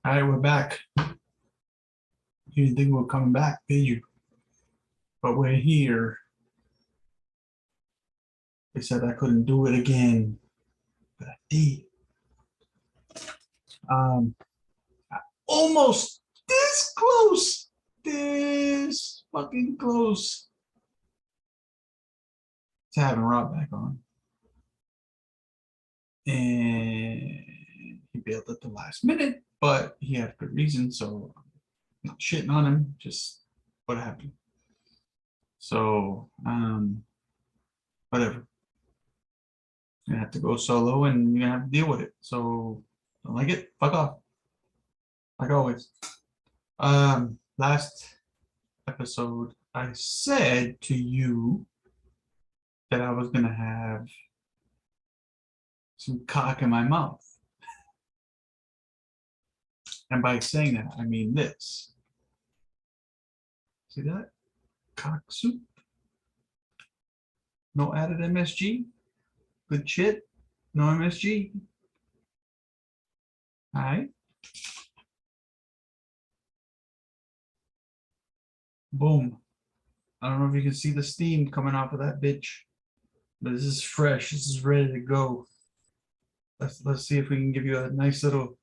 All right, we're back. You didn't think we were coming back, did you? But we're here. They said I couldn't do it again, but I did. Almost this close. This fucking close to having Rob back on. And he bailed at the last minute, but he had good reason, so I'm not shitting on him, just what happened. So, whatever. You're gonna have to go solo and you're gonna have to deal with it. So, don't like it, fuck off. Like always. Last episode, I said to you that I was gonna have some cock in my mouth. And by saying that, I mean this. See that? Cock soup. No added MSG. Good shit. No MSG. All right. Boom. I don't know if you can see the steam coming off of that bitch, but this is fresh. This is ready to go. Let's see if we can give you a nice little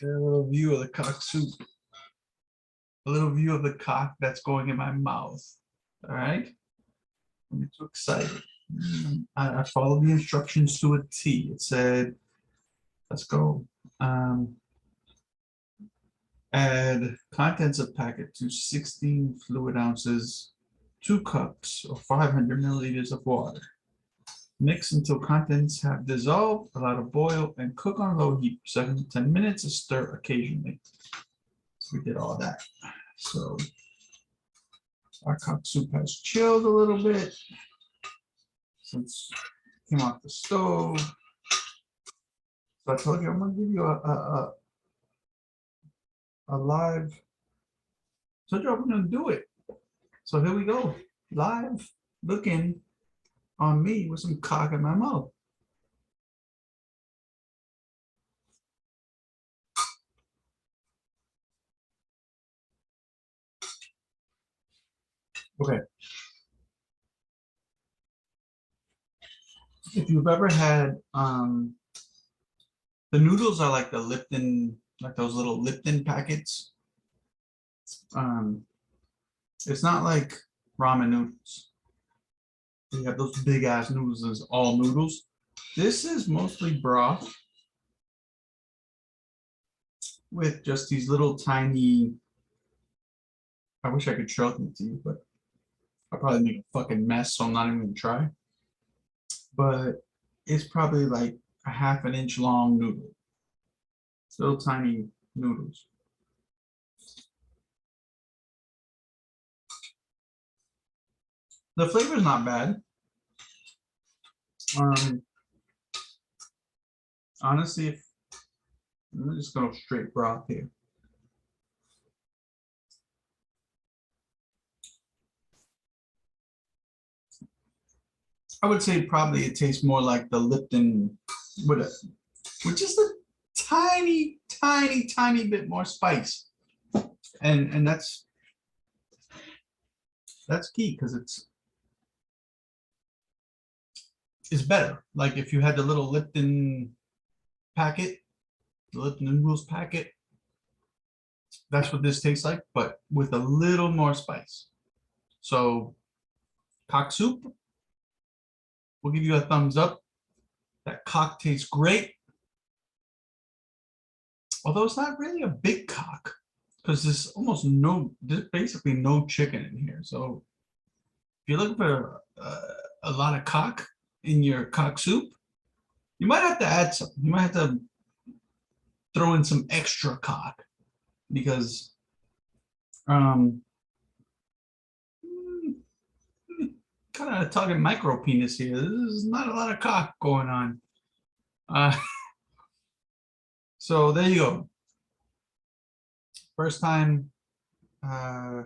a little view of the cock soup. A little view of the cock that's going in my mouth. All right. I'm too excited. I followed the instructions to a T. It said, let's go. Add contents of packet to 16 fluid ounces, 2 cups or 500 milliliters of water. Mix until contents have dissolved, allow to boil, and cook on low heat for 7 to 10 minutes and stir occasionally. So we did all that. So our cock soup has chilled a little bit since it came off the stove. So I told you I'm going to give you a live. Told you I'm going to do it. So here we go. Live looking on me with some cock in my mouth. Okay. If you've ever had the noodles are like the Lipton, like those little Lipton packets. It's not like ramen noodles. You have those big ass noodles as all noodles. This is mostly broth with just these little tiny. I wish I could show them to you, but I'll probably make a fucking mess, so I'm not even gonna try. But it's probably like a ½ an inch long noodle. Little tiny noodles. The flavor is not bad. Honestly, if I'm just going straight broth here. I would say probably it tastes more like the Lipton with just a tiny bit more spice, and that's key because it's better. Like if you had the little Lipton packet, the Lipton noodles packet, that's what this tastes like, but with a little more spice. So cock soup, we'll give you a thumbs up. That cock tastes great. Although it's not really a big cock because there's basically no chicken in here. So if you're looking for a lot of cock in your cock soup, you might have to add some. You might have to throw in some extra cock because kind of talking micro penis here. There's not a lot of cock going on. So there you go. First time I've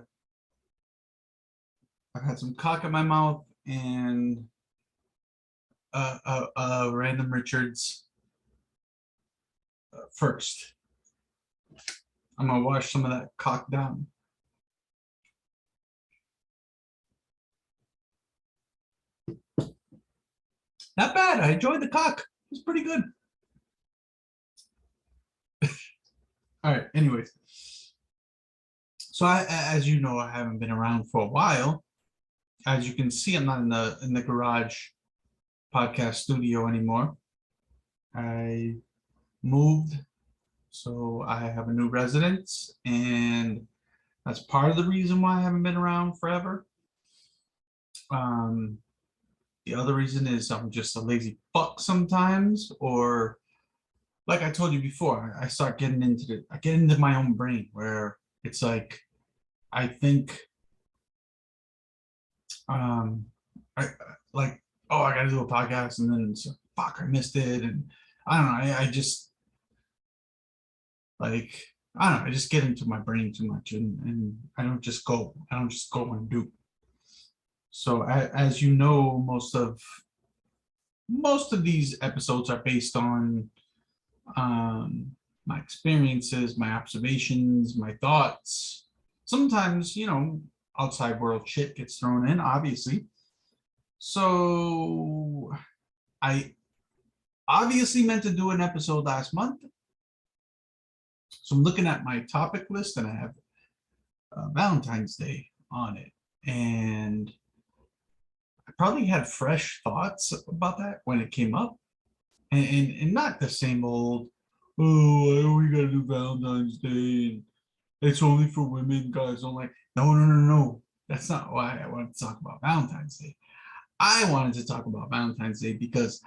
had some cock in my mouth, and Random Richards first. I'm gonna wash some of that cock down. Not bad. I enjoyed the cock. It was pretty good. All right. Anyways, so as you know, I haven't been around for a while. As you can see, I'm not in the garage podcast studio anymore. I moved, so I have a new residence, and that's part of the reason why I haven't been around forever. The other reason is I'm just a lazy fuck sometimes, or like I told you before, I start getting into I get into my own brain where it's like I think um I like, oh, I gotta do a podcast, and then it's, fuck, I missed it, and I don't know, I just like, I don't know, I just get into my brain too much, and I don't just go and do. So as you know, most of these episodes are based on my experiences, my observations, my thoughts. Sometimes, outside world shit gets thrown in, obviously. So I obviously meant to do an episode last month. So I'm looking at my topic list, and I have Valentine's Day on it. And I probably had fresh thoughts about that when it came up. And not the same old, oh, why are we gonna do Valentine's Day? And it's only for women, guys don't like. No. That's not why I wanted to talk about Valentine's Day. I wanted to talk about Valentine's Day because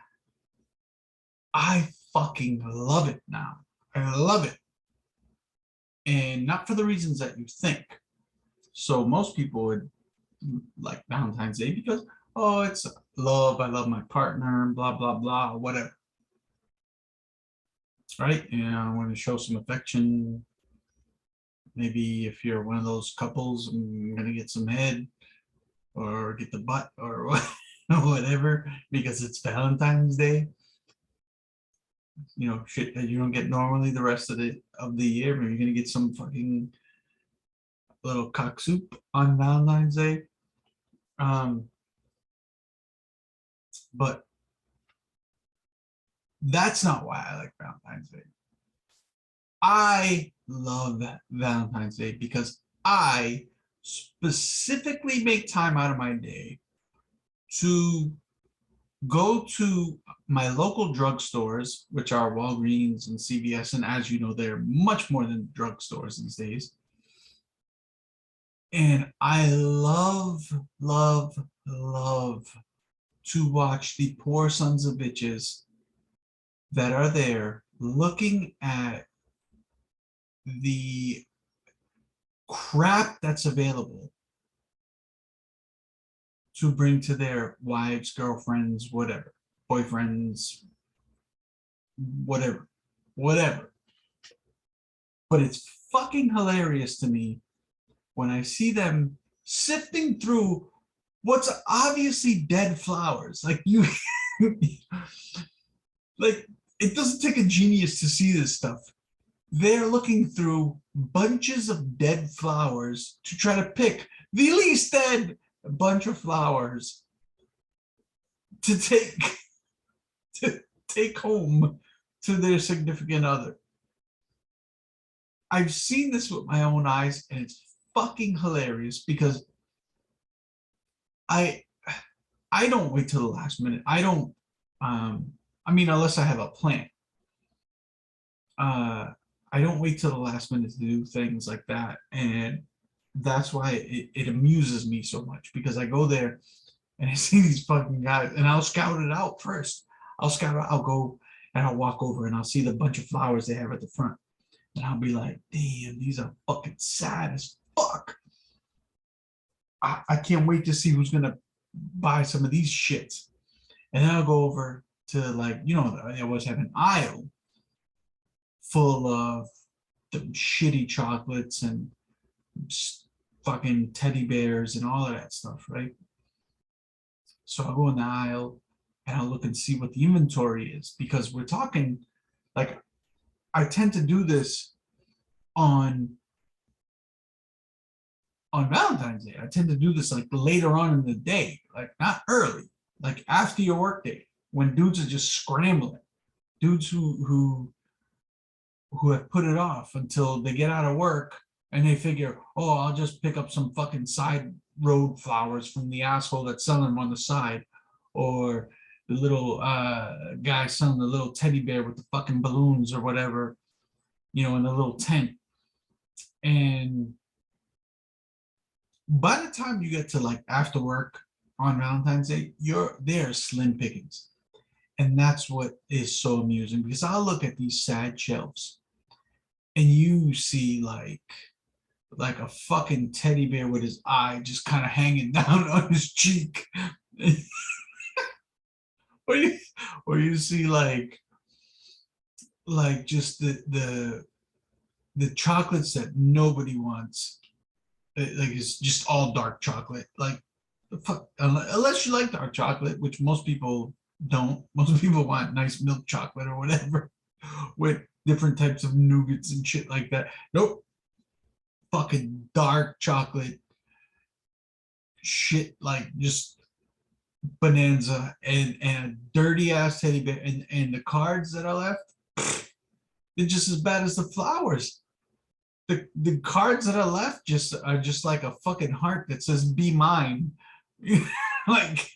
I fucking love it now. I love it. And not for the reasons that you think. So most people would like Valentine's Day because, oh, it's love, I love my partner, blah, blah, blah, whatever. Right? I want to show some affection. Maybe if you're one of those couples, I'm gonna get some head or get the butt or whatever because it's Valentine's Day. Shit that you don't get normally the rest of the year. Maybe you're gonna get some fucking little cock soup on Valentine's Day. But that's not why I like Valentine's Day. I love Valentine's Day because I specifically make time out of my day to go to my local drugstores, which are Walgreens and CVS, and as you know, they're much more than drugstores these days. And I love, love, love to watch the poor sons of bitches that are there looking at the crap that's available to bring to their wives, girlfriends, whatever, boyfriends, whatever. But it's fucking hilarious to me when I see them sifting through what's obviously dead flowers. Like like, it doesn't take a genius to see this stuff. They're looking through bunches of dead flowers to try to pick the least dead bunch of flowers to take home to their significant other. I've seen this with my own eyes, and it's fucking hilarious because I don't wait till the last minute. I don't unless I have a plan. I don't wait till the last minute to do things like that. And that's why it amuses me so much, because I go there and I see these fucking guys, and I'll scout it out first. I'll go and I'll walk over and I'll see the bunch of flowers they have at the front. And I'll be like, damn, these are fucking sad as fuck. I can't wait to see who's gonna buy some of these shits. And then I'll go over to, like, they always have an aisle full of the shitty chocolates and fucking teddy bears and all of that stuff, right? So I'll go in the aisle and I'll look and see what the inventory is, because we're talking, like, I tend to do this on Valentine's Day. I tend to do this like later on in the day, like not early, like after your work day, when dudes are just scrambling, dudes who have put it off until they get out of work and they figure, oh, I'll just pick up some fucking side road flowers from the asshole that's selling them on the side, or the little guy selling the little teddy bear with the fucking balloons or whatever, in the little tent. And by the time you get to like after work on Valentine's Day, they're slim pickings. And that's what is so amusing, because I'll look at these sad shelves and you see like a fucking teddy bear with his eye just kind of hanging down on his cheek. or you see like just the chocolates that nobody wants. Like it's just all dark chocolate. Like the fuck, unless you like dark chocolate, which most people don't. Most people want nice milk chocolate or whatever with different types of nougats and shit like that. Nope. Fucking dark chocolate shit, like just bonanza, and a dirty ass teddy bear, and the cards that are left, they're just as bad as the flowers. The cards that are left are just like a fucking heart that says "Be mine," like.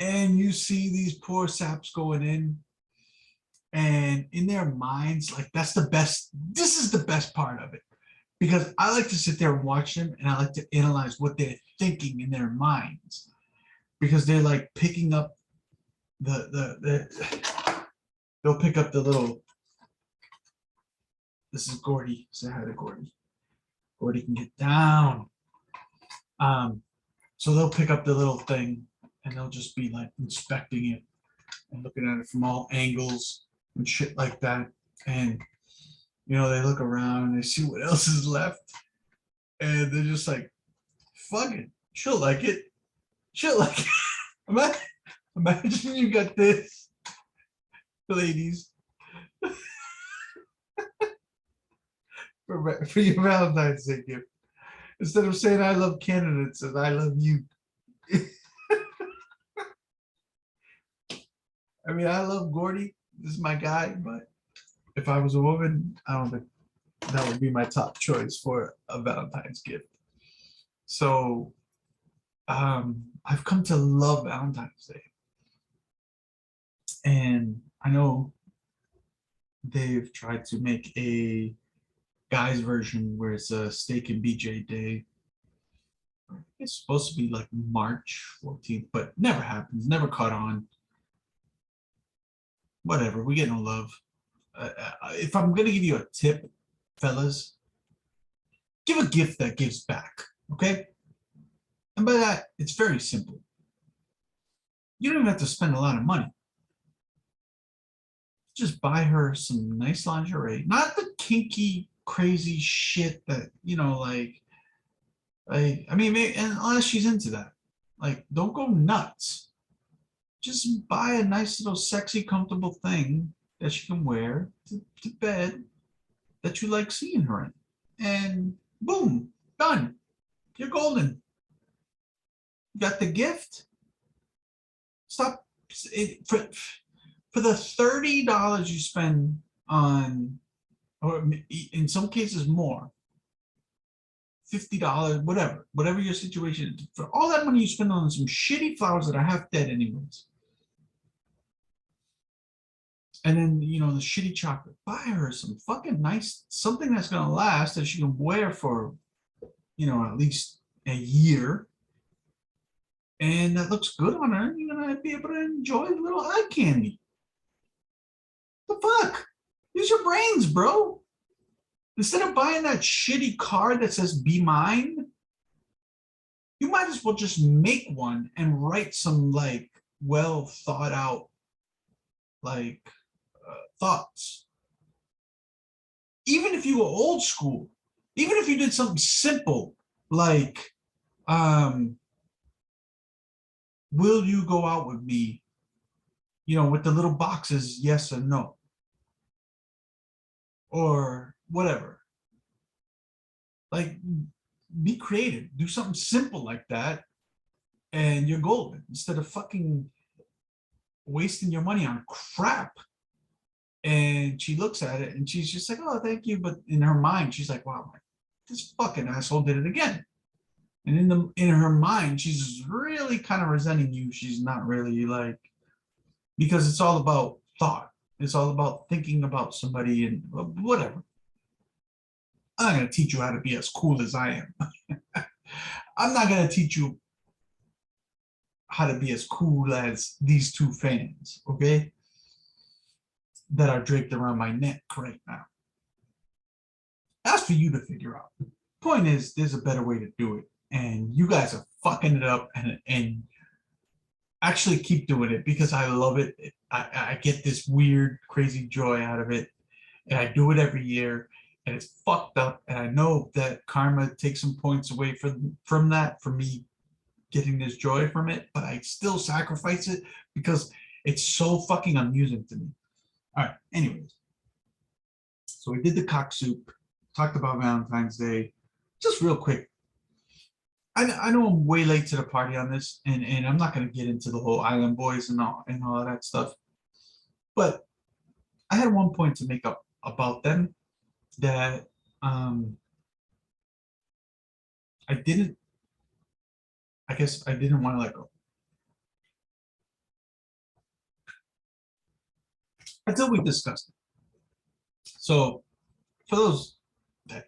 And you see these poor saps going in, and in their minds, like that's the best. This is the best part of it, because I like to sit there and watch them, and I like to analyze what they're thinking in their minds, because they're like picking up they'll pick up the little. This is Gordy. Say hi to Gordy. Gordy can get down. So they'll pick up the little thing and they'll just be like inspecting it and looking at it from all angles and shit like that. And they look around and they see what else is left, and they're just like, fuck it, she'll like it. She'll like it. Imagine you got this, ladies, for your Valentine's Day gift. Instead of saying I love Canada, it says I love you. I mean, I love Gordy. This is my guy, but if I was a woman, I don't think that would be my top choice for a Valentine's gift. So I've come to love Valentine's Day. And I know they've tried to make a guy's version where it's a steak and BJ day. It's supposed to be like March 14th, but never happens, never caught on. Whatever, we get no love. If I'm going to give you a tip, fellas, give a gift that gives back, okay? And by that, it's very simple. You don't even have to spend a lot of money. Just buy her some nice lingerie, not the kinky, crazy shit that, I mean, and unless she's into that, like, don't go nuts. Just buy a nice little sexy, comfortable thing that she can wear to bed that you like seeing her in. And boom, done. You're golden. You got the gift. Stop. For the $30 you spend on, or in some cases more, $50, whatever your situation is, for all that money you spend on some shitty flowers that are half dead anyways, and then the shitty chocolate, buy her some fucking nice, something that's gonna last, that she can wear for at least a year, and that looks good on her. You're gonna be able to enjoy a little eye candy. The fuck? Use your brains, bro. Instead of buying that shitty card that says "Be mine," you might as well just make one and write some like well thought out thoughts. Even if you were old school, even if you did something simple like, will you go out with me with the little boxes, yes or no, or whatever. Like, be creative, do something simple like that, and you're golden instead of fucking wasting your money on crap. And she looks at it and she's just like, oh, thank you. But in her mind, she's like, wow, this fucking asshole did it again. And in her mind, she's really kind of resenting you. She's not really like, because it's all about thought. It's all about thinking about somebody and whatever. I'm not going to teach you how to be as cool as I am. I'm not going to teach you how to be as cool as these two fans, okay? That are draped around my neck right now. That's for you to figure out. Point is, there's a better way to do it. And you guys are fucking it up and actually keep doing it because I love it. I get this weird, crazy joy out of it. And I do it every year. And it's fucked up. And I know that karma takes some points away from that, for me getting this joy from it. But I still sacrifice it because it's so fucking amusing to me. All right, anyways. So we did the cock soup, talked about Valentine's Day. Just real quick. I know I'm way late to the party on this, and I'm not going to get into the whole Island Boys and all of that stuff. But I had one point to make up about them that I guess I didn't want to let go. Until we discussed it. So for those that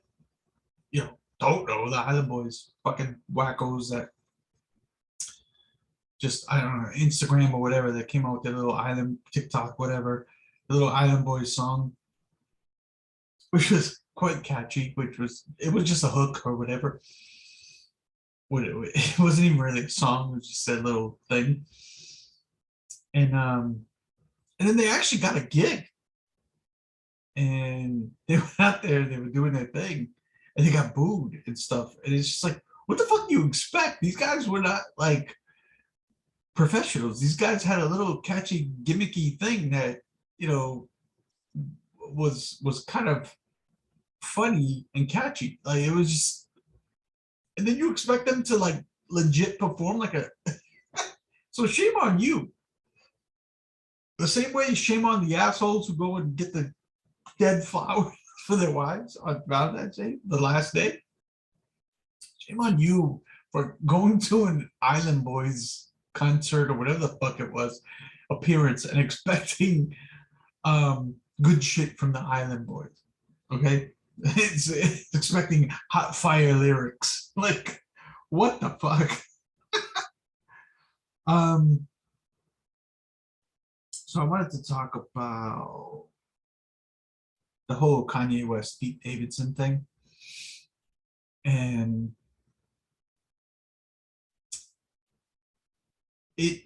don't know, the Island Boys, fucking wackos that just, I don't know, Instagram or whatever, that came out with their little island TikTok, whatever, the little Island Boys song, which was quite catchy, it was just a hook or whatever. It wasn't even really a song, it was just a little thing. And then they actually got a gig. And they went out there, they were doing their thing, and they got booed and stuff. And it's just like, what the fuck do you expect? These guys were not like professionals. These guys had a little catchy, gimmicky thing that, was kind of funny and catchy. Like, it was just, and then you expect them to like legit perform like a so shame on you. The same way, shame on the assholes who go and get the dead flowers for their wives on Valentine's Day, the last day. Shame on you for going to an Island Boys concert or whatever the fuck it was, appearance, and expecting good shit from the Island Boys. Okay, it's expecting hot fire lyrics. Like, what the fuck? So I wanted to talk about the whole Kanye West Pete Davidson thing. And I'm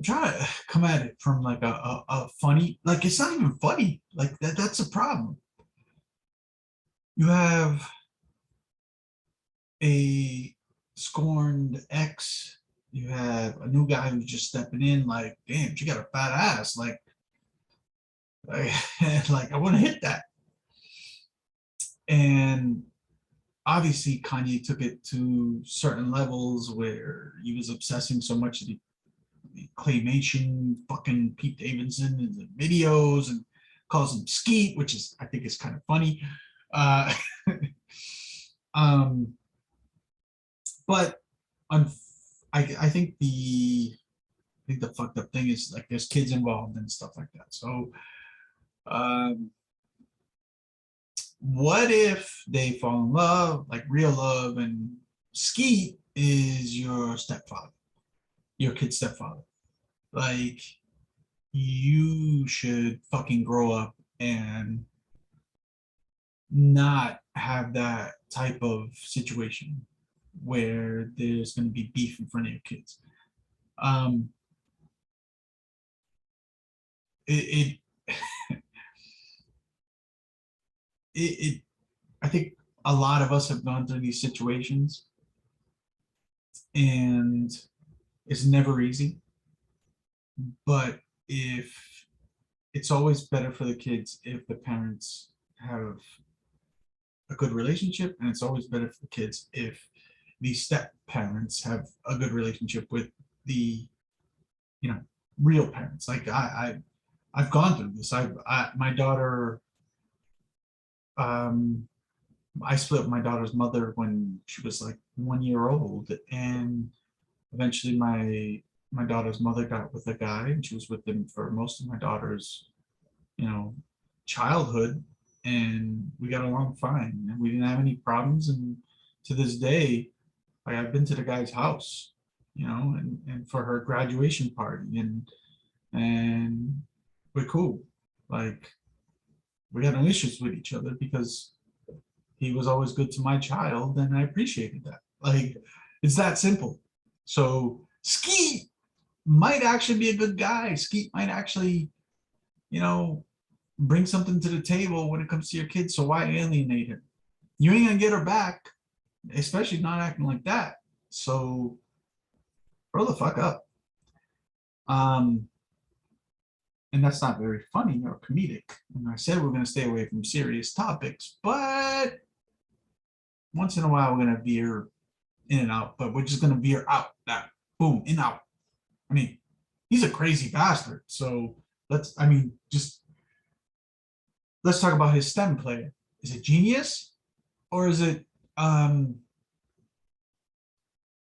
trying to come at it from like a funny, like, it's not even funny. Like, that's a problem. You have a scorned ex, you have a new guy who's just stepping in, like, damn, she got a fat ass. Like I want to hit that. And obviously Kanye took it to certain levels where he was obsessing so much that the claymation fucking Pete Davidson in the videos and calls him Skeet, which is, I think, is kind of funny. But I think the fucked up thing is, like, there's kids involved and stuff like that. So what if they fall in love, like real love, and Skeet is your stepfather, your kid's stepfather? Like, you should fucking grow up and not have that type of situation where there's going to be beef in front of your kids. It it I think a lot of us have gone through these situations, and it's never easy. But if it's always better for the kids if the parents have a good relationship, and it's always better for the kids if the step parents have a good relationship with the, you know, real parents. Like I've gone through this. My daughter, um, I split with my daughter's mother when she was like 1 year old, and eventually my daughter's mother got with a guy, and she was with him for most of my daughter's, you know, childhood, and we got along fine, and we didn't have any problems. And to this day, like I've been to the guy's house, you know, and for her graduation party, and we're cool. Like we had no issues with each other because he was always good to my child, and I appreciated that. Like it's that simple. So Skeet might actually be a good guy. Skeet might actually, you know, bring something to the table when it comes to your kids. So why alienate him? You ain't gonna get her back, especially not acting like that. So grow the fuck up. Um, and that's not very funny or comedic. And I said we're gonna stay away from serious topics, but once in a while we're gonna veer in and out. But we're just gonna veer out. That boom, in out. I mean, he's a crazy bastard. So I mean, just let's talk about his STEM player. Is it genius or is it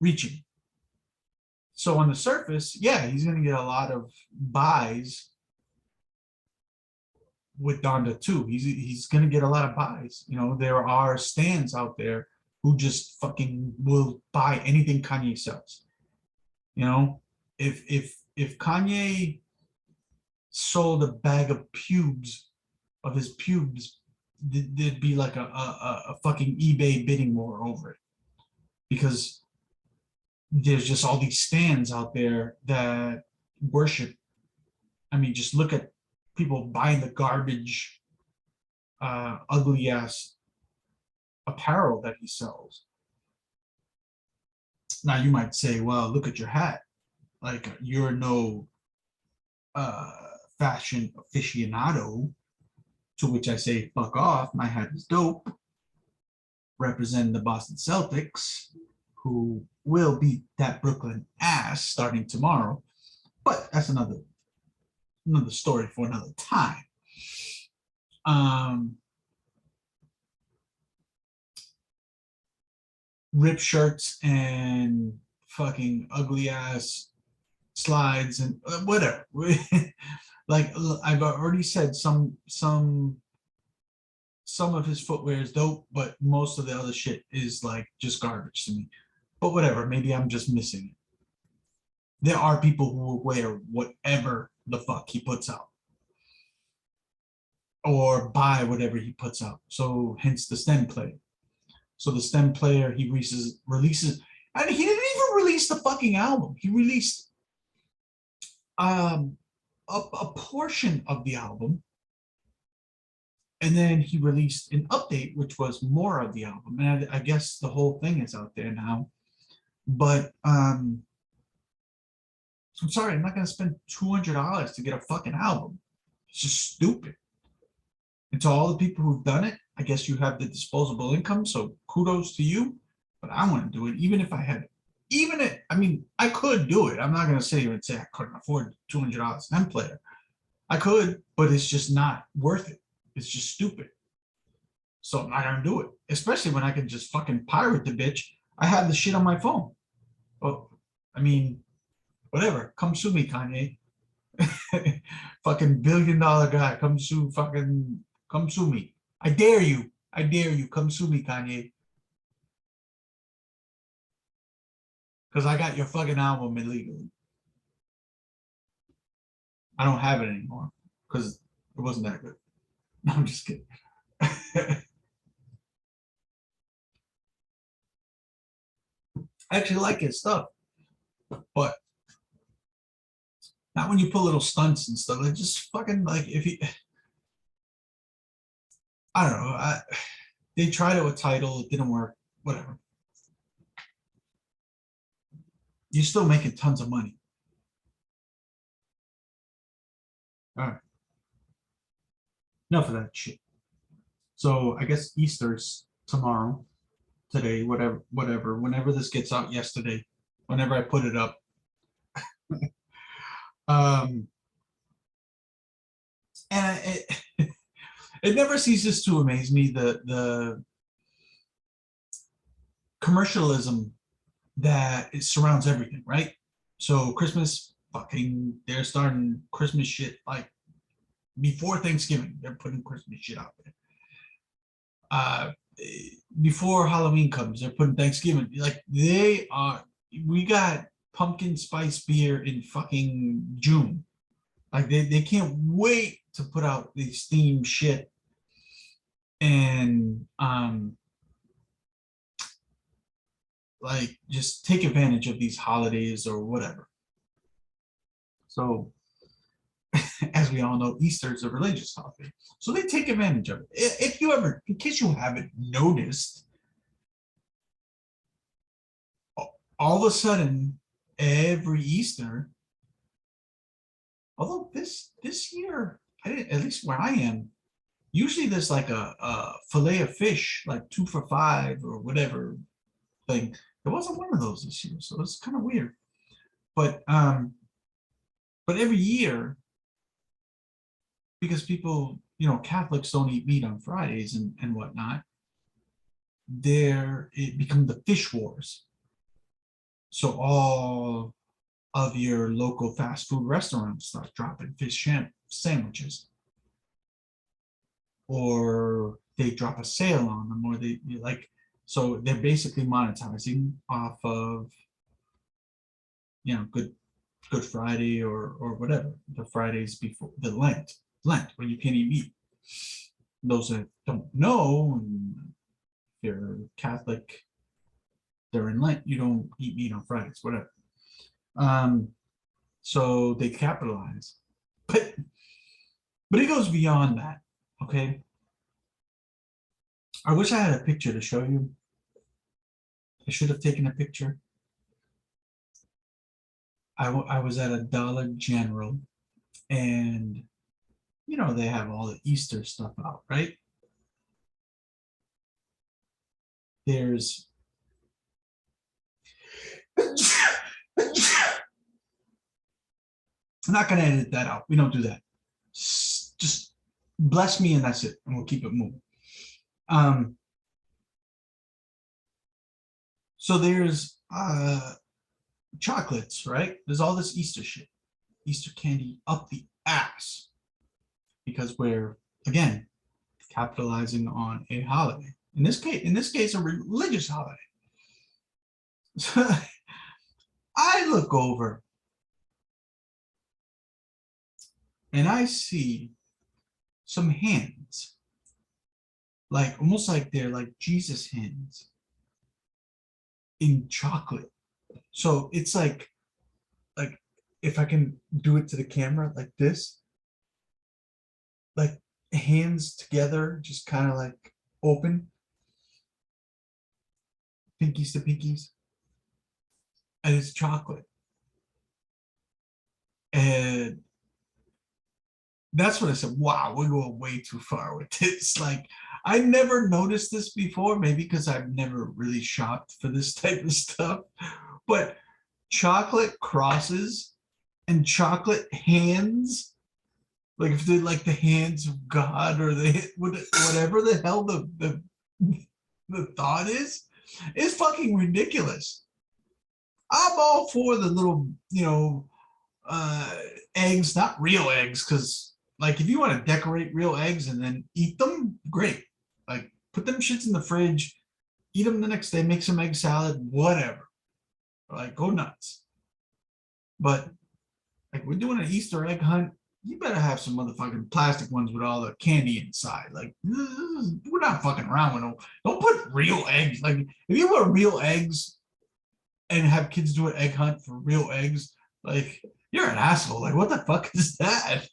reaching? So on the surface, yeah, he's going to get a lot of buys with Donda too. He's going to get a lot of buys. You know, there are stands out there who just fucking will buy anything Kanye sells. You know, if Kanye sold a bag of his pubes, there'd be like a fucking eBay bidding war over it, because there's just all these stands out there that worship. I mean, just look at people buying the garbage, ugly ass apparel that he sells. Now you might say, well, look at your hat. Like you're no uh, fashion aficionado. To which I say, fuck off. My hat is dope. Representing the Boston Celtics, who will beat that Brooklyn ass starting tomorrow. But that's another story for another time. Rip shirts and fucking ugly ass slides and whatever. Like I've already said, some of his footwear is dope, but most of the other shit is like just garbage to me. But whatever, maybe I'm just missing it. There are people who will wear whatever the fuck he puts out or buy whatever he puts out. So hence the STEM player. So the STEM player, he releases, and he didn't even release the fucking album. He released a portion of the album, and then he released an update, which was more of the album. And I guess the whole thing is out there now. But I'm sorry, I'm not going to spend $200 to get a fucking album. It's just stupid. And to all the people who've done it, I guess you have the disposable income, so kudos to you. But I want to do it, even if I had it. I mean, I could do it. I'm not going to sit here and say I couldn't afford $200 STEM player. I could, but it's just not worth it. It's just stupid. So I'm not going to do it, especially when I can just fucking pirate the bitch. I have the shit on my phone. Well, I mean, whatever. Come sue me, Kanye. Fucking $1 billion guy. Come sue me. I dare you. Come sue me, Kanye. Because I got your fucking album illegally. I don't have it anymore because it wasn't that good. No, I'm just kidding. I actually like his stuff, but not when you put little stunts and stuff. Like just fucking like if you, I don't know. They tried it with Tidal, it didn't work. Whatever. You're still making tons of money. All right. Enough of that shit. So I guess Easter's tomorrow, today, whenever this gets out yesterday, whenever I put it up. Um, and it never ceases to amaze me the commercialism that it surrounds everything, right? So Christmas, fucking, they're starting Christmas shit like before Thanksgiving. They're putting Christmas shit out there. Uh, Before Halloween comes, they're putting Thanksgiving. Like they are. We got pumpkin spice beer in fucking June. Like they can't wait to put out these theme shit and like just take advantage of these holidays or whatever. So as we all know, Easter is a religious holiday. So they take advantage of it. If you ever, in case you haven't noticed, all of a sudden, every Easter, although this year, I didn't, at least where I am, usually there's like a fillet of fish, like 2 for $5 or whatever thing. There wasn't one of those this year, so it's kind of weird. But every year, because people, Catholics don't eat meat on Fridays and whatnot, it become the fish wars. So all of your local fast food restaurants start dropping fish sandwiches, or they drop a sale on them, or they like, so they're basically monetizing off of Good Friday or whatever, the Fridays before the Lent where you can't eat meat. Those that don't know, and if you're Catholic during Lent, you don't eat meat on Fridays, whatever. So they capitalize, but it goes beyond that. Okay, I wish I had a picture to show you. I should have taken a picture. I was at a Dollar General, and they have all the Easter stuff out, right? There's I'm not gonna edit that out. We don't do that. Just bless me and that's it, and we'll keep it moving. So there's chocolates, right? There's all this Easter shit, Easter candy up the ass, because we're, again, capitalizing on a holiday. In this case, a religious holiday. So I look over and I see some hands, like almost like they're like Jesus hands in chocolate. So it's like if I can do it to the camera like this, like hands together, just kind of like open, pinkies to pinkies, and it's chocolate. And that's when I said, wow, we're going way too far with this. Like, I never noticed this before, maybe because I've never really shopped for this type of stuff, but chocolate crosses and chocolate hands, like if they're like the hands of God or whatever the hell the thought is fucking ridiculous. I'm all for the little, eggs, not real eggs, because like if you want to decorate real eggs and then eat them, great. Like put them shits in the fridge, eat them the next day, make some egg salad, whatever. Like go nuts. But like we're doing an Easter egg hunt, you better have some motherfucking plastic ones with all the candy inside. Like we're not fucking around with them. Don't put real eggs. Like if you put real eggs and have kids do an egg hunt for real eggs, like you're an asshole. Like what the fuck is that?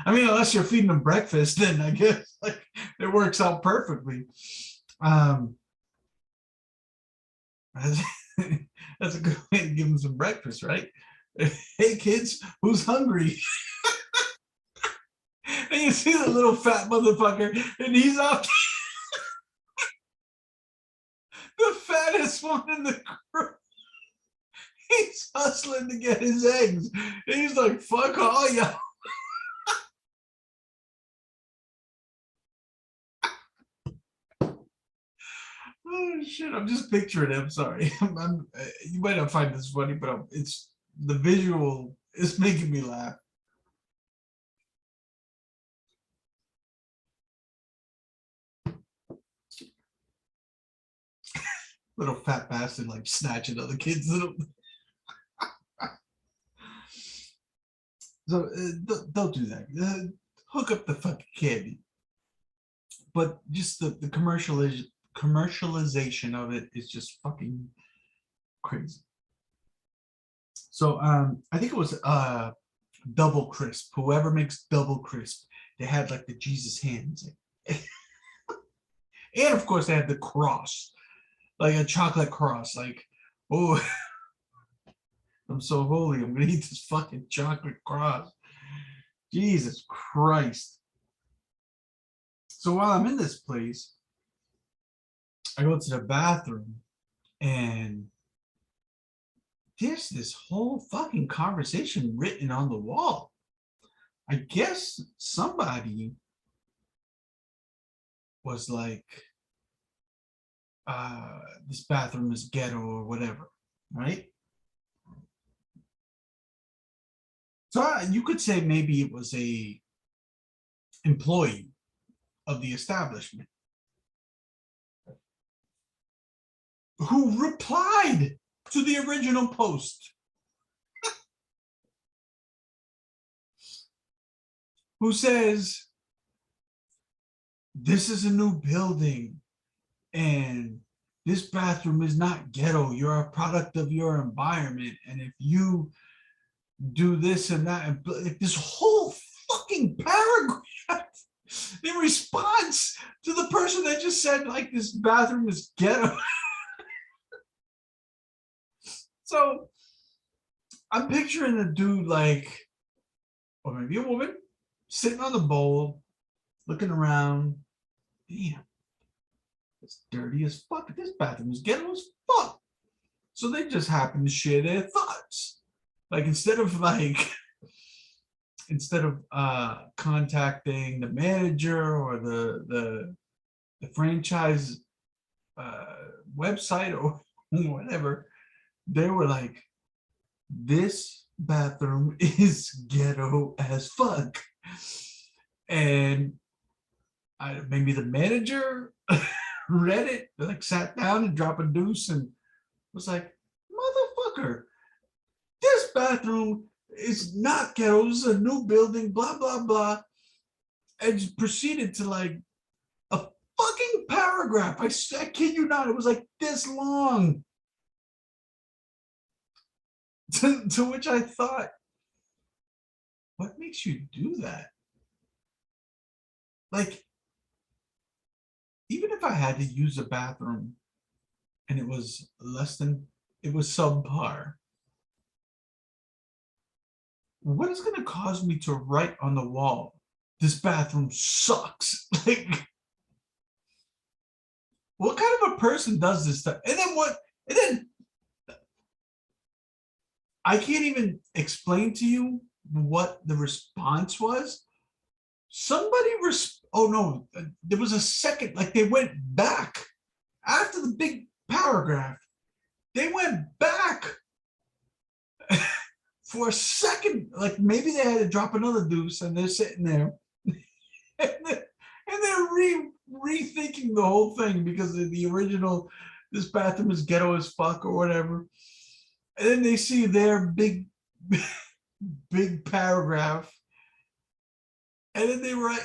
I mean, unless you're feeding them breakfast, then I guess like it works out perfectly. That's, that's a good way to give them some breakfast, right? Hey kids, who's hungry? And you see the little fat motherfucker, and he's up the fattest one in the group. He's hustling to get his eggs. He's like, fuck all y'all. Oh shit! I'm just picturing him. Sorry, you might not find this funny, but it's the visual is making me laugh. Little fat bastard like snatching other kids. Little. So don't do that. Hook up the fucking candy. But just the commercialization of it is just fucking crazy. So I think it was Double Crisp. Whoever makes Double Crisp, they had like the Jesus hands, and of course they had the cross, like a chocolate cross. Like, oh, I'm so holy. I'm gonna eat this fucking chocolate cross. Jesus Christ. So while I'm in this place, I go to the bathroom and there's this whole fucking conversation written on the wall. I guess somebody was like, this bathroom is ghetto or whatever, right? So you could say maybe it was a employee of the establishment who replied to the original post, who says, this is a new building and this bathroom is not ghetto. You're a product of your environment. And if you do this and that, and this whole fucking paragraph in response to the person that just said, like, this bathroom is ghetto. So I'm picturing a dude, like, or maybe a woman, sitting on the bowl, looking around. Damn, it's dirty as fuck. This bathroom is ghetto as fuck. So they just happen to share their thoughts. Like, instead of contacting the manager or the franchise website or whatever, they were like, this bathroom is ghetto as fuck. And maybe the manager read it, like sat down and dropped a deuce and was like, motherfucker, this bathroom is not ghetto. This is a new building, blah, blah, blah. And just proceeded to like a fucking paragraph. I kid you not. It was like this long. To which I thought, what makes you do that? Like, even if I had to use a bathroom and it was subpar, what is going to cause me to write on the wall, this bathroom sucks? Like, what kind of a person does this stuff? And then I can't even explain to you what the response was. Somebody oh no, there was a second, like they went back after the big paragraph. They went back for a second, like maybe they had to drop another deuce and they're sitting there and they're rethinking the whole thing because of the original, this bathroom is ghetto as fuck or whatever. And then they see their big paragraph. And then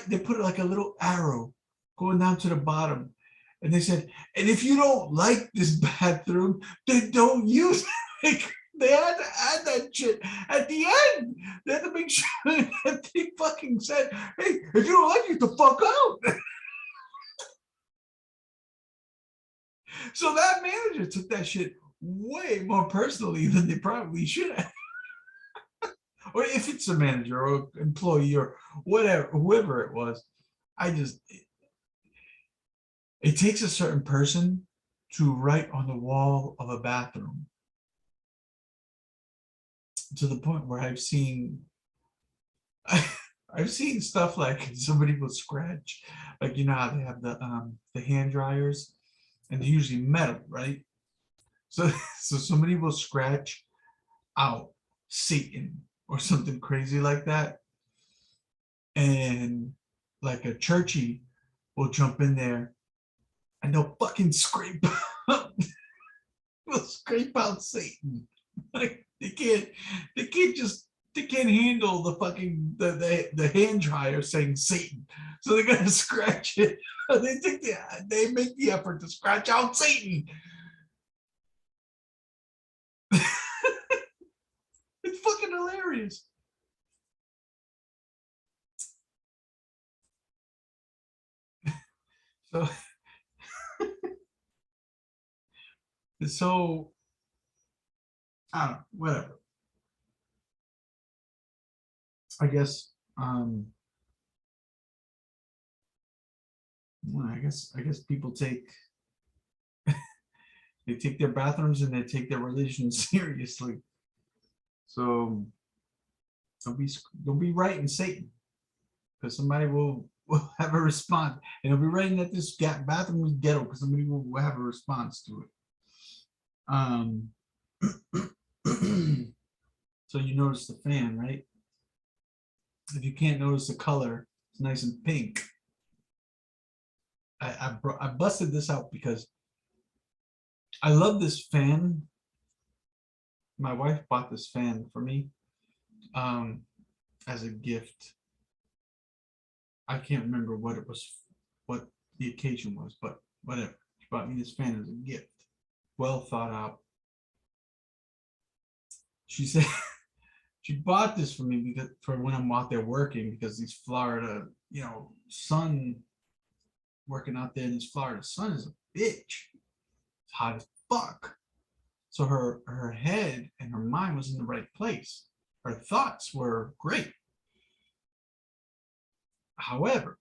they put like a little arrow going down to the bottom. And they said, and if you don't like this bathroom, then don't use it. Like, they had to add that shit at the end. They had to make sure that they fucking said, hey, if you don't like it, get the fuck out. So that manager took that shit way more personally than they probably should have. or if it's a manager or employee or whatever, whoever it was, I just it takes a certain person to write on the wall of a bathroom to the point where I've seen stuff like somebody will scratch, like you know how they have the hand dryers, and they're usually metal, right? So so somebody will scratch out Satan or something crazy like that, and like a churchy will jump in there and they'll fucking scrape out, they'll scrape out Satan. Like they can't handle the fucking the hand dryer saying Satan, so they're gonna scratch it. They make the effort to scratch out Satan. It's fucking hilarious. So so I don't know, whatever. I guess well, I guess people take their bathrooms and they take their religion seriously. So don't be writing Satan, because somebody will have a response, and they'll be writing that this bathroom is ghetto because somebody will have a response to it. Um, so you notice the fan, right? If you can't notice the color, it's nice and pink. I busted this out because I love this fan. My wife bought this fan for me um, as a gift. I can't remember what it was, what the occasion was, but whatever. She bought me this fan as a gift. Well thought out. She said she bought this for me because for when I'm out there working, because these Florida, sun, working out there in this Florida sun is a bitch. It's hot as fuck. So her head and her mind was in the right place. Her thoughts were great. However,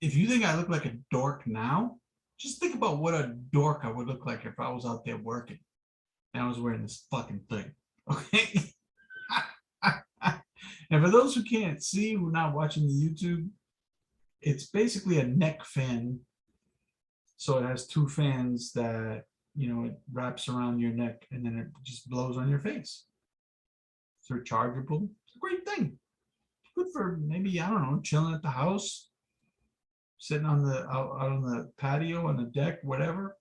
if you think I look like a dork now, just think about what a dork I would look like if I was out there working and I was wearing this fucking thing. Okay. And for those who can't see, who are not watching the YouTube, it's basically a neck fan. So it has two fans that, it wraps around your neck and then it just blows on your face. It's rechargeable. It's a great thing. Good for maybe, I don't know, chilling at the house, sitting on out on the patio, on the deck, whatever.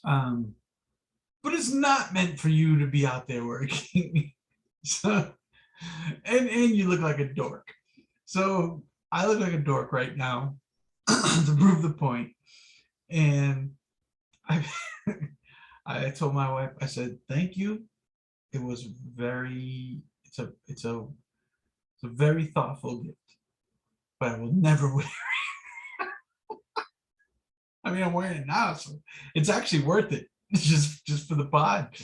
Um, but it's not meant for you to be out there working. So, and you look like a dork. So I look like a dork right now to prove the point. And I, I told my wife, I said, "Thank you. It was very. It's a very thoughtful gift, but I will never wear." I mean, I'm wearing it now, so it's actually worth it, just for the pod.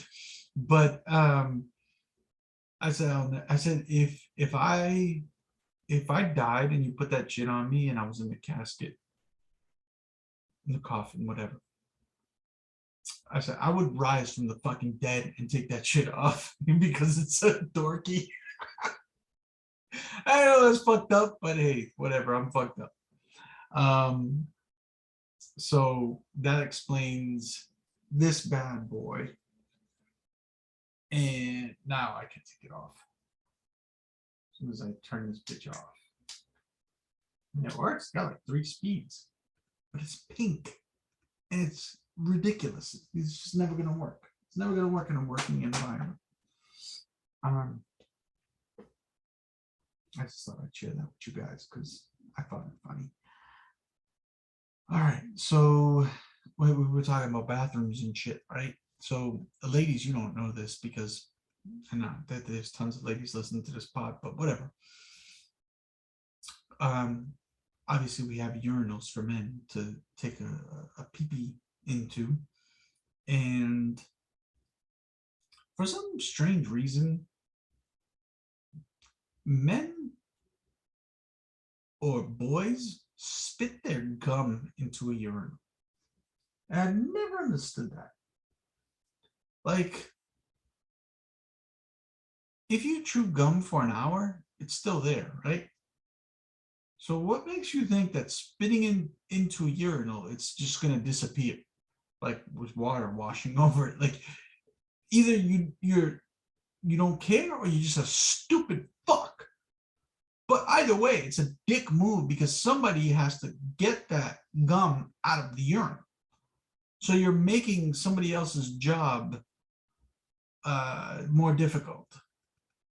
But I said, if I died and you put that shit on me and I was in the casket, in the coffin, whatever, I said I would rise from the fucking dead and take that shit off because it's so dorky. I know that's fucked up, but hey, whatever. I'm fucked up. Um, so that explains this bad boy. And now I can take it off. As soon as I turn this bitch off. And it works. It's got like 3 speeds. But it's pink. And it's ridiculous. It's just never gonna work. It's never gonna work in a working environment. Um, I just thought I'd share that with you guys because I found it funny. All right, so we were talking about bathrooms and shit, right? So ladies, you don't know this because I know that there's tons of ladies listening to this pod, but whatever. Um, Obviously we have urinals for men to take a pee pee into, and for some strange reason, men or boys spit their gum into a urinal. And I never understood that. Like, if you chew gum for an hour, it's still there, right? So what makes you think that spitting into a urinal, it's just gonna disappear, like with water washing over it? Like, either you don't care or you're just a stupid fuck. But either way, it's a dick move because somebody has to get that gum out of the urine. So you're making somebody else's job more difficult.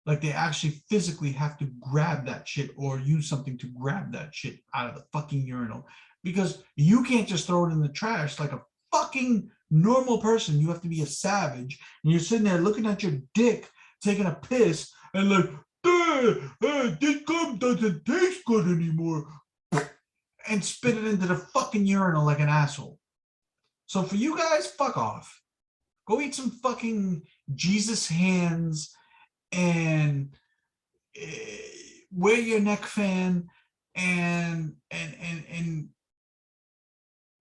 Like they actually physically have to grab that shit or use something to grab that shit out of the fucking urinal. Because you can't just throw it in the trash like a fucking normal person. You have to be a savage. And you're sitting there looking at your dick, taking a piss, and like, this gum doesn't taste good anymore. And spit it into the fucking urinal like an asshole. So for you guys, fuck off. Go eat some fucking Jesus hands and wear your neck fan and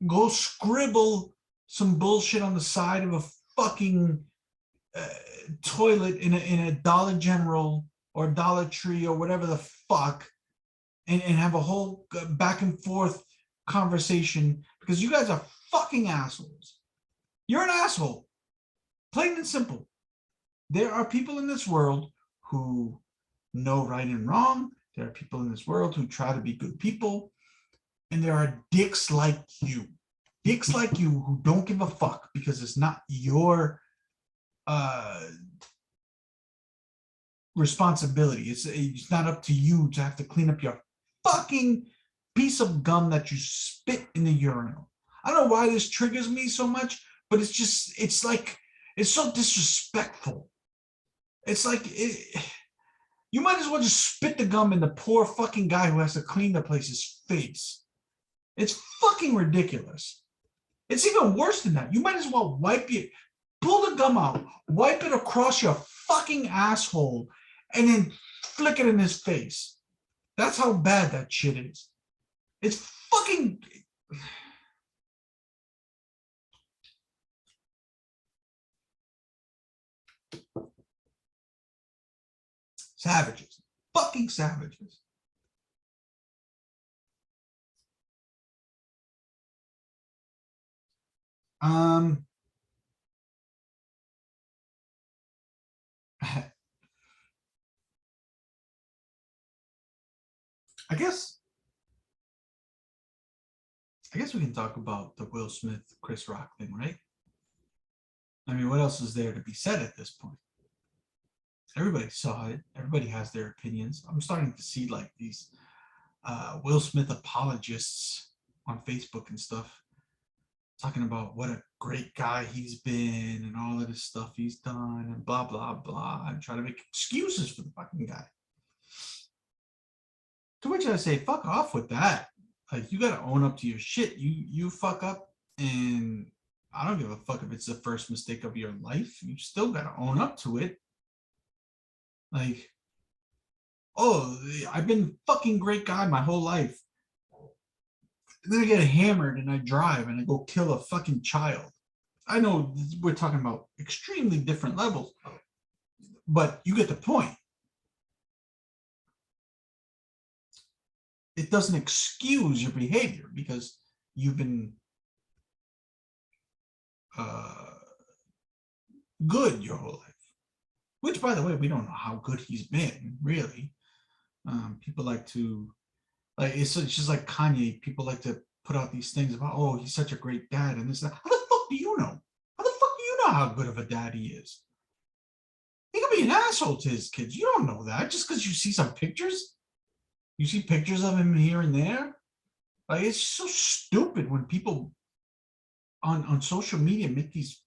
go scribble some bullshit on the side of a fucking toilet in a Dollar General or Dollar Tree or whatever the fuck, and have a whole back and forth conversation because you guys are fucking assholes. You're an asshole, plain and simple. There are people in this world who know right and wrong. There are people in this world who try to be good people. And there are dicks like you. Dicks like you who don't give a fuck because it's not your responsibility. It's not up to you to have to clean up your fucking piece of gum that you spit in the urinal. I don't know why this triggers me so much, but it's like, it's so disrespectful. It's like, you might as well just spit the gum in the poor fucking guy who has to clean the place's face. It's fucking ridiculous. It's even worse than that. You might as well pull the gum out, wipe it across your fucking asshole, and then flick it in his face. That's how bad that shit is. It's fucking... Savages. Fucking savages. I guess we can talk about the Will Smith, Chris Rock thing, right? I mean, what else is there to be said at this point? Everybody saw it. Everybody has their opinions. I'm starting to see like these Will Smith apologists on Facebook and stuff talking about what a great guy he's been and all of this stuff he's done and blah, blah, blah, and try to make excuses for the fucking guy. To which I say, fuck off with that. Like, you got to own up to your shit. You fuck up, and I don't give a fuck if it's the first mistake of your life. You still got to own up to it. Like, oh, I've been a fucking great guy my whole life. Then I get hammered and I drive and I go kill a fucking child. I know we're talking about extremely different levels, but you get the point. It doesn't excuse your behavior because you've been good your whole life. Which, by the way, we don't know how good he's been, really. People like to, like, it's just like Kanye. People like to put out these things about, oh, he's such a great dad and this and that. How the fuck do you know? How the fuck do you know how good of a dad he is? He could be an asshole to his kids. You don't know that just because you see some pictures. You see pictures of him here and there. Like, it's so stupid when people on social media make these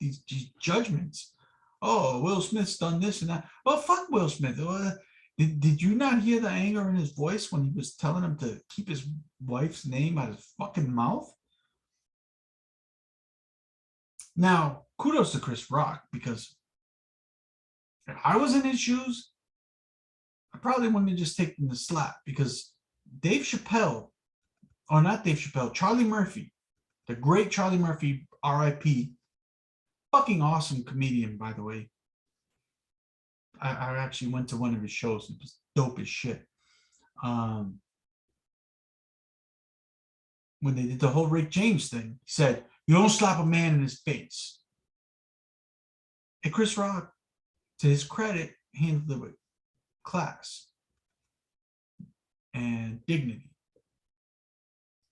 judgments. Oh, Will Smith's done this and that. Well, fuck Will Smith. Did you not hear the anger in his voice when he was telling him to keep his wife's name out of his fucking mouth? Now, kudos to Chris Rock, because If I was in his shoes, I probably wouldn't have just taken the slap because Dave Chappelle, or not Dave Chappelle, Charlie Murphy, the great Charlie Murphy, R.I.P., fucking awesome comedian, by the way. I actually went to one of his shows. It was dope as shit. When they did the whole Rick James thing, he said, "You don't slap a man in his face." And Chris Rock, to his credit, handled it with class and dignity.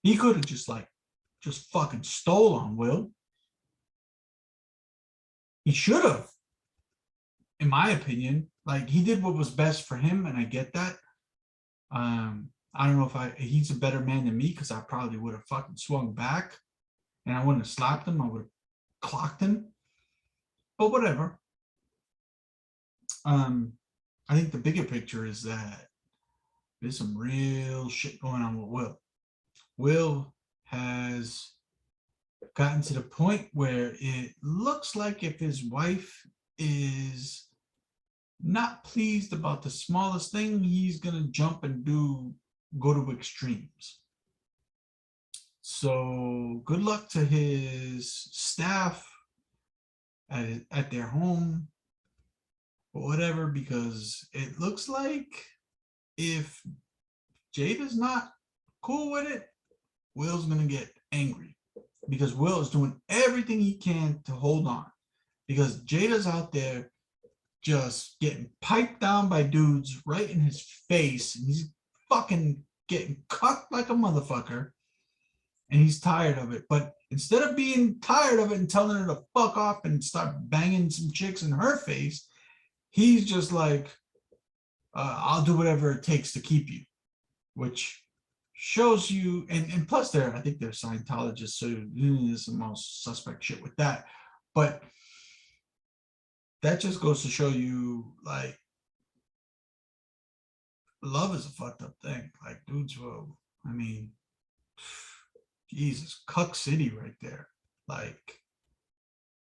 He could have just fucking stole on Will. He should have, in my opinion. Like, he did what was best for him, and I get that. I don't know if he's a better man than me, because I probably would have fucking swung back and I wouldn't have slapped him. I would have clocked him. But whatever. I think the bigger picture is that there's some real shit going on with Will. Will has gotten to the point where it looks like if his wife is not pleased about the smallest thing, he's gonna jump and go to extremes. So good luck to his staff at their home or whatever, because it looks like if Jada's not cool with it, Will's gonna get angry, because Will is doing everything he can to hold on, because Jada's out there just getting piped down by dudes right in his face, and he's fucking getting cucked like a motherfucker, and he's tired of it. But instead of being tired of it and telling her to fuck off and start banging some chicks in her face, he's just like, I'll do whatever it takes to keep you, which shows you, and plus I think they're Scientologists, so there's the most suspect shit with that. But that just goes to show you, like, love is a fucked up thing. Like, dudes will, I mean, Jesus, cuck city right there. Like,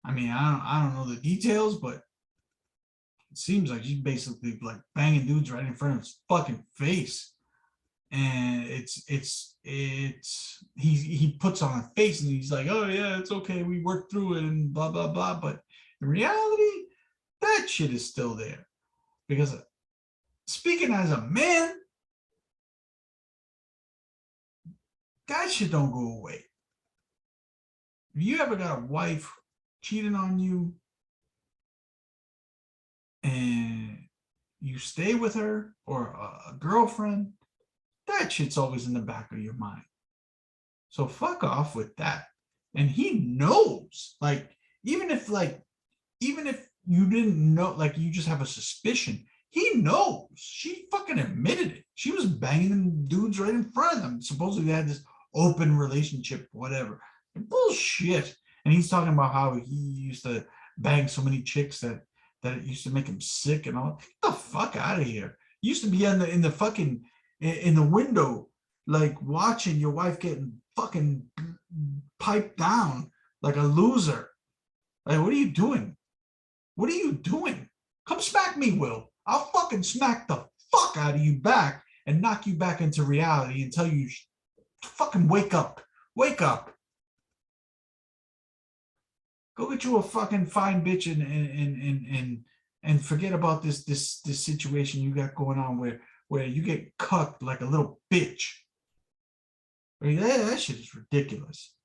I mean, I don't know the details, but it seems like she's basically like banging dudes right in front of his fucking face. And he puts on a face and he's like, oh yeah, it's okay, we worked through it and blah blah blah. But in reality, that shit is still there. Because speaking as a man, that shit don't go away. If you ever got a wife cheating on you and you stay with her, or a girlfriend, that shit's always in the back of your mind. So fuck off with that. And he knows, like, even if you didn't know, like, you just have a suspicion, he knows. She fucking admitted it. She was banging dudes right in front of them. Supposedly they had this open relationship, whatever. Bullshit. And he's talking about how he used to bang so many chicks that it used to make him sick and all. Get the fuck out of here. You used to be in the window, like, watching your wife getting fucking piped down like a loser. Like, what are you doing? What are you doing? Come smack me, Will. I'll fucking smack the fuck out of you back and knock you back into reality and tell you, fucking wake up. Wake up. Go get you a fucking fine bitch and forget about this situation you got going on where you get cucked like a little bitch. I mean, that shit is ridiculous.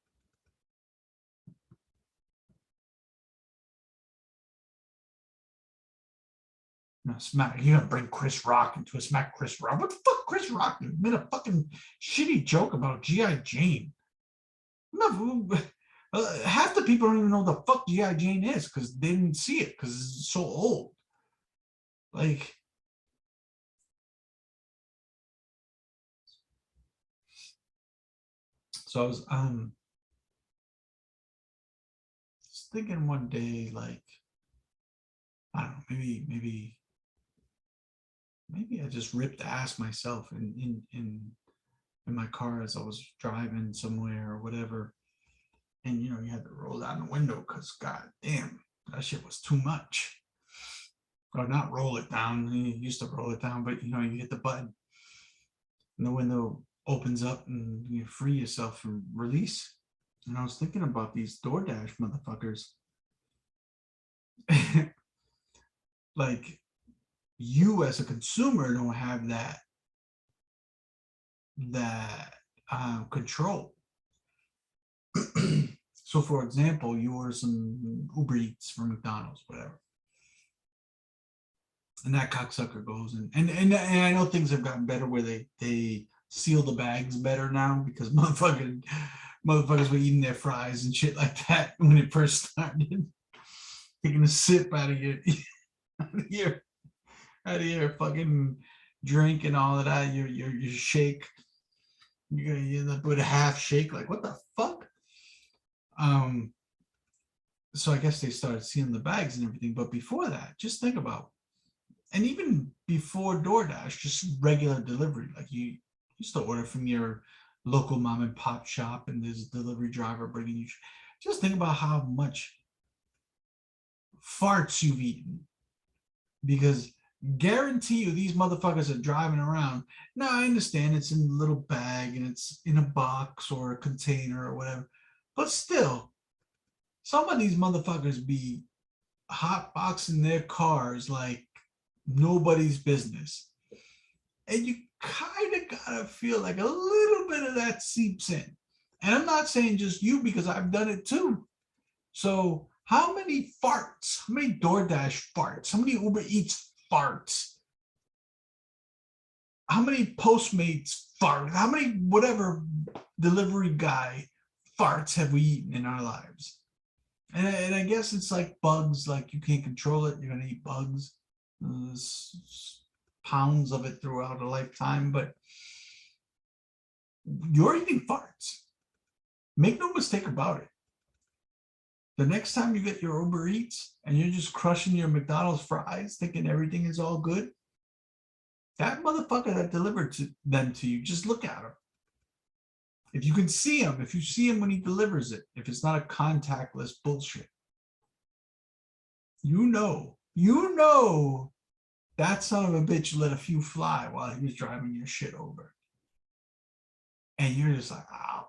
No, smack. You're gonna bring Chris Rock into a smack Chris Rock. What the fuck, Chris Rock made a fucking shitty joke about G.I. Jane. Half the people don't even know the fuck G.I. Jane is because they didn't see it because it's so old. Like, so I was thinking one day, like, I don't know, maybe I just ripped ass myself in my car as I was driving somewhere or whatever. And, you had to roll down the window because, god damn, that shit was too much. or not roll it down. You used to roll it down, but you know, you hit the button and the window opens up and you free yourself from release. And I was thinking about these DoorDash motherfuckers. Like, you as a consumer don't have that control. So for example, you order some Uber Eats from McDonald's, whatever, and that cocksucker goes and I know things have gotten better where they seal the bags better now, because motherfuckers were eating their fries and shit like that when it first started. Taking a sip out of your out of your fucking drink and all of that, your shake. You end up with a half shake, like what the fuck? So I guess they started seeing the bags and everything, but before that, just think about, and even before DoorDash, just regular delivery, like you used to order from your local mom and pop shop, and there's a delivery driver bringing you. Just think about how much farts you've eaten, because guarantee you these motherfuckers are driving around. Now I understand it's in a little bag and it's in a box or a container or whatever, but still, some of these motherfuckers be hotboxing their cars like nobody's business, and you kind of gotta feel like a little bit of that seeps in. And I'm not saying just you, because I've done it too. So how many farts, how many DoorDash farts, how many Uber Eats farts, how many Postmates farts, how many whatever delivery guy farts have we eaten in our lives? And I guess it's like bugs, like you can't control it. You're going to eat bugs, pounds of it throughout a lifetime, but you're eating farts. Make no mistake about it. The next time you get your Uber Eats and you're just crushing your McDonald's fries, thinking everything is all good, that motherfucker that delivered them to you, just look at him. If you can see him, if you see him when he delivers it, if it's not a contactless bullshit, you know that son of a bitch let a few fly while he was driving your shit over. And you're just like, oh,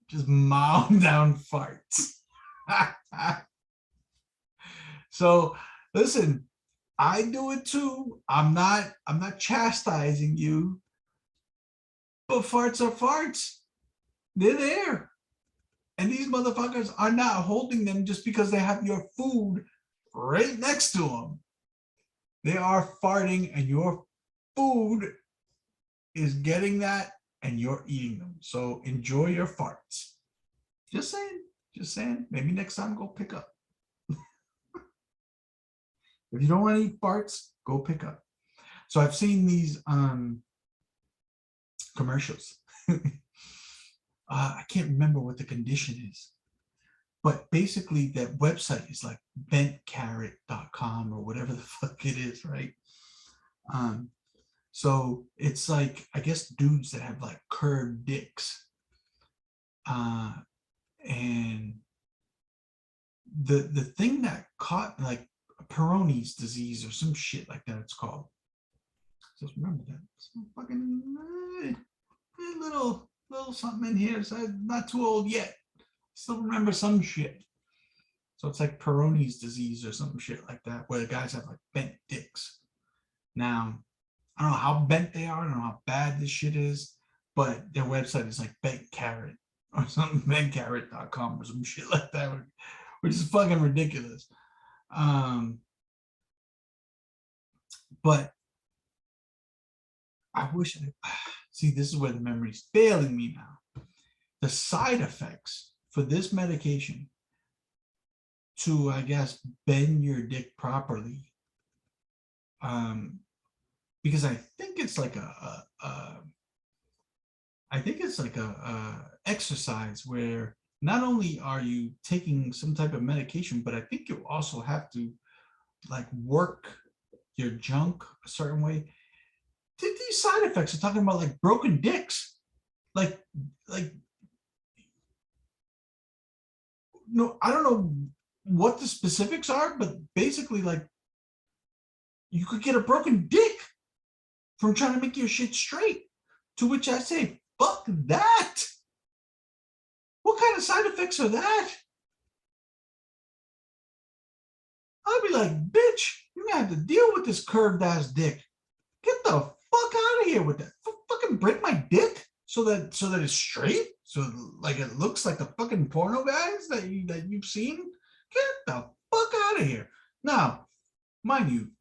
just mound down farts. So listen, I do it too. I'm not chastising you, but farts are farts. They're there. And these motherfuckers are not holding them just because they have your food right next to them. They are farting, and your food is getting that, and you're eating them. So enjoy your farts. Just saying. Maybe next time go pick up. If you don't want to eat farts, go pick up. So I've seen these commercials. I can't remember what the condition is, but basically that website is like bentcarrot.com or whatever the fuck it is, right? So it's like, I guess, dudes that have like curved dicks, and the thing that caught, like, Peyronie's disease or some shit like that, it's called. Just remember that. Some fucking little something in here. So I'm not too old yet. Still remember some shit. So it's like Peyronie's disease or some shit like that, where the guys have like bent dicks. Now, I don't know how bent they are. I don't know how bad this shit is, but their website is like Bent Carrot or something, bentcarrot.com or some shit like that, which is fucking ridiculous. But I wish see, this is where the memory's failing me now. The side effects for this medication to, I guess, bend your dick properly, because I think it's like a exercise where not only are you taking some type of medication, but I think you also have to like work your junk a certain way. These side effects are talking about like broken dicks, like no, I don't know what the specifics are, but basically like you could get a broken dick from trying to make your shit straight. To which I say, fuck that. What kind of side effects are that? I'd be like, bitch, you're gonna have to deal with this curved ass dick. Get the fuck out of here with that. Fucking break my dick so that it's straight, so like it looks like the fucking porno guys that you've seen. Get the fuck out of here. Now, mind you,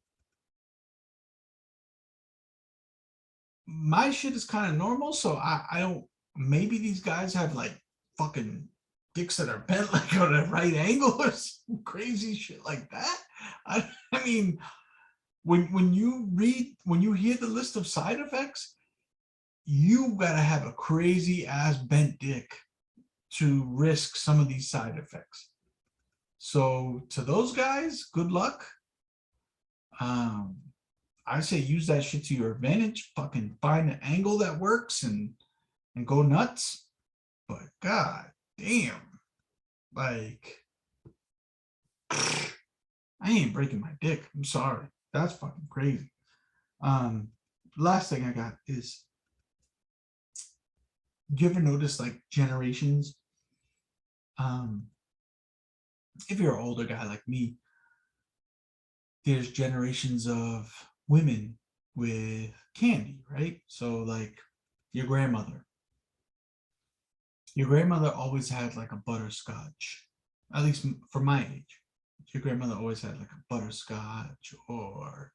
my shit is kind of normal, so I don't. Maybe these guys have like fucking dicks that are bent like on a right angle or some crazy shit like that. I mean, when you hear the list of side effects, you gotta have a crazy ass bent dick to risk some of these side effects. So to those guys, good luck. I say use that shit to your advantage. Fucking find an angle that works and go nuts. But god damn, like I ain't breaking my dick. I'm sorry. That's fucking crazy. Last thing I got is, do you ever notice like generations? If you're an older guy like me, there's generations of women with candy, right? So like your grandmother always had like a butterscotch, at least for my age. Your grandmother always had like a butterscotch or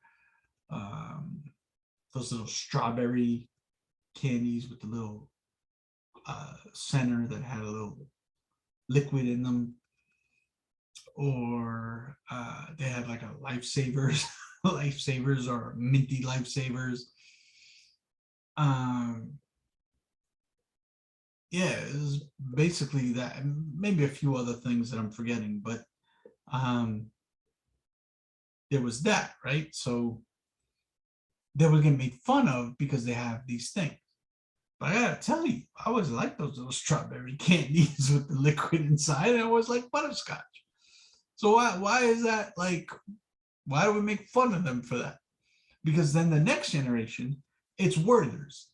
those little strawberry candies with the little center that had a little liquid in them, or they had like a lifesavers lifesavers or minty lifesavers. Yeah, it was basically that, and maybe a few other things that I'm forgetting, but there was that, right? So they were getting made fun of because they have these things. But I gotta tell you, I always liked those little strawberry candies with the liquid inside. And I always like butterscotch. So why is that like? Why do we make fun of them for that? Because then the next generation, it's Werther's.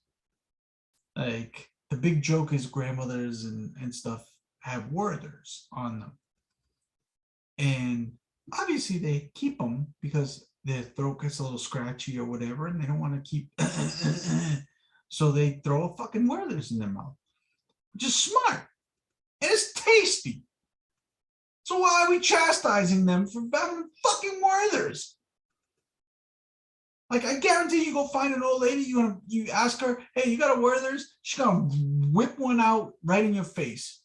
Like the big joke is grandmothers and stuff have Werther's on them. And obviously they keep them because their throat gets a little scratchy or whatever, and they don't want to keep so they throw a fucking Werther's in their mouth, which is smart. And it's tasty. So why are we chastising them for having fucking Werther's? Like, I guarantee you go find an old lady, you ask her, hey, you got a Werther's? She's gonna whip one out right in your face.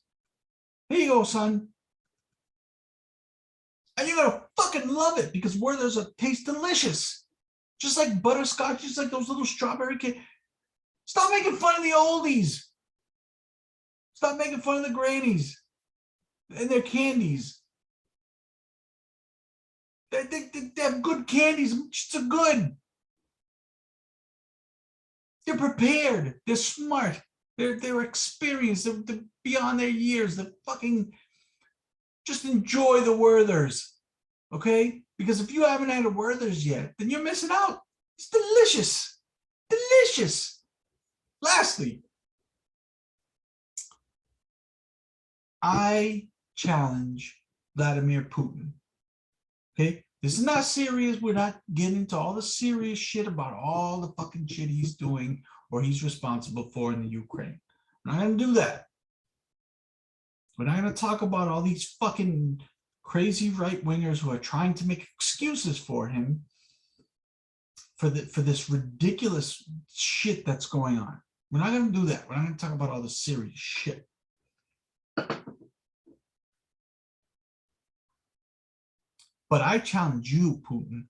Here you go, son. And you're gonna fucking love it because Werther's taste delicious. Just like butterscotch, just like those little strawberry cake. Stop making fun of the oldies. Stop making fun of the grannies and their candies. They have good candies. It's good. They're prepared. They're smart. They're experienced. They're beyond their years. They're fucking just enjoy the Werther's, okay? Because if you haven't had a Werther's yet, then you're missing out. It's delicious. Delicious. Lastly, I challenge Vladimir Putin. Okay? This is not serious. We're not getting into all the serious shit about all the fucking shit he's doing or he's responsible for in the Ukraine. We're not going to do that. We're not going to talk about all these fucking crazy right-wingers who are trying to make excuses for him for this ridiculous shit that's going on. We're not going to do that. We're not going to talk about all the serious shit. But I challenge you, Putin.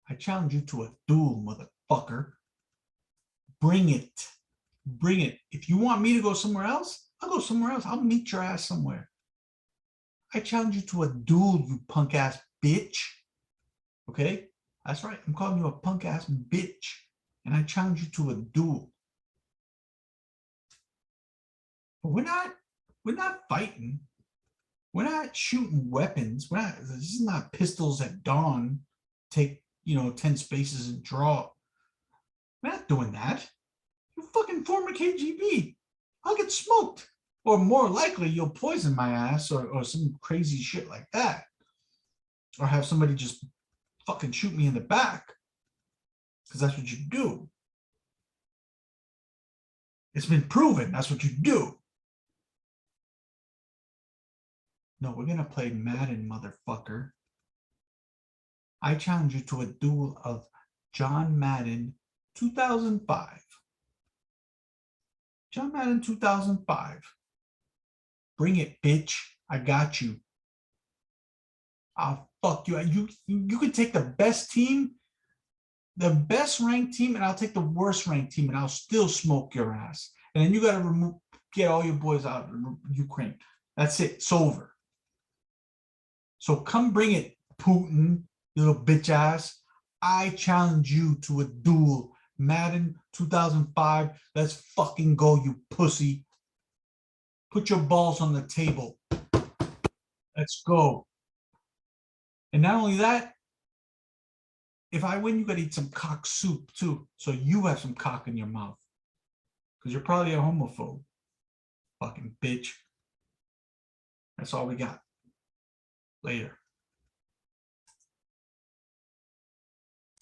I challenge you to a duel, motherfucker. Bring it. Bring it. If you want me to go somewhere else, I'll go somewhere else. I'll meet your ass somewhere. I challenge you to a duel, you punk ass bitch. Okay? That's right. I'm calling you a punk ass bitch. And I challenge you to a duel. But we're not fighting. We're not shooting weapons. This is not pistols at dawn. Take 10 spaces and draw. I'm not doing that. You fucking former KGB. I'll get smoked. Or more likely, you'll poison my ass or some crazy shit like that. Or have somebody just fucking shoot me in the back. Because that's what you do. It's been proven that's what you do. No, we're going to play Madden, motherfucker. I challenge you to a duel of John Madden 2005. John Madden 2005. Bring it, bitch. I got you. I'll fuck you. You can take the best team, the best ranked team, and I'll take the worst ranked team, and I'll still smoke your ass. And then you got to get all your boys out of Ukraine. That's it. It's over. So come bring it, Putin, you little bitch ass. I challenge you to a duel. Madden 2005. Let's fucking go, you pussy. Put your balls on the table. Let's go. And not only that, if I win, you got to eat some cock soup too. So you have some cock in your mouth. Because you're probably a homophobe. Fucking bitch. That's all we got. Later.